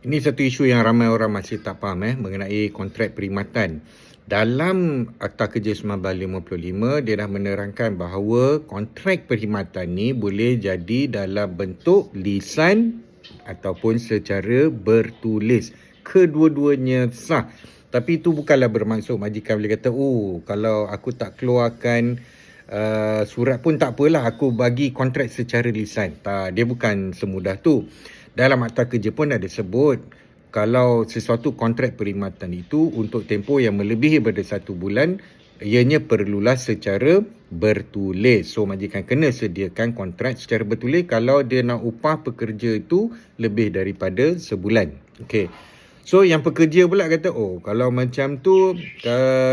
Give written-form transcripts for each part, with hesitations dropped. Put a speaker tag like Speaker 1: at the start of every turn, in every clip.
Speaker 1: Ini satu isu yang ramai orang masih tak faham mengenai kontrak perkhidmatan. Dalam Akta Kerja 1955, dia dah menerangkan bahawa kontrak perkhidmatan ni boleh jadi dalam bentuk lisan ataupun secara bertulis. Kedua-duanya sah. Tapi itu bukanlah bermaksud majikan boleh kata, kalau aku tak keluarkan surat pun tak apalah, aku bagi kontrak secara lisan. Tak, dia bukan semudah tu. Dalam Akta Kerja pun ada sebut, kalau sesuatu kontrak perkhidmatan itu untuk tempoh yang melebihi daripada 1 bulan, ianya perlulah secara bertulis. So, majikan kena sediakan kontrak secara bertulis kalau dia nak upah pekerja itu lebih daripada sebulan. Okey. So, yang pekerja pula kata, kalau macam tu,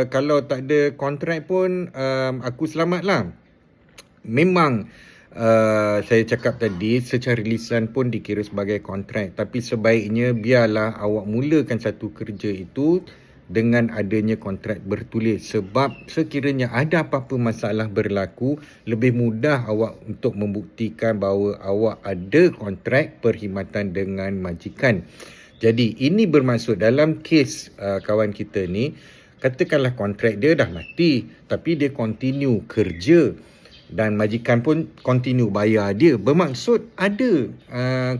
Speaker 1: kalau tak ada kontrak pun, aku selamatlah. Memang saya cakap tadi, secara lisan pun dikira sebagai kontrak. Tapi sebaiknya biarlah awak mulakan satu kerja itu dengan adanya kontrak bertulis. Sebab sekiranya ada apa-apa masalah berlaku, lebih mudah awak untuk membuktikan bahawa awak ada kontrak perkhidmatan dengan majikan. Jadi ini bermaksud dalam kes kawan kita ni, katakanlah kontrak dia dah mati, tapi dia continue kerja dan majikan pun continue bayar dia. Bermaksud ada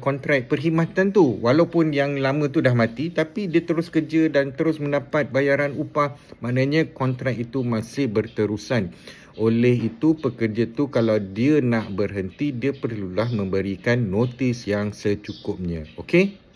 Speaker 1: kontrak perkhidmatan tu. Walaupun yang lama tu dah mati, tapi dia terus kerja dan terus mendapat bayaran upah. Maknanya kontrak itu masih berterusan. Oleh itu, pekerja tu kalau dia nak berhenti, dia perlulah memberikan notis yang secukupnya. Okey?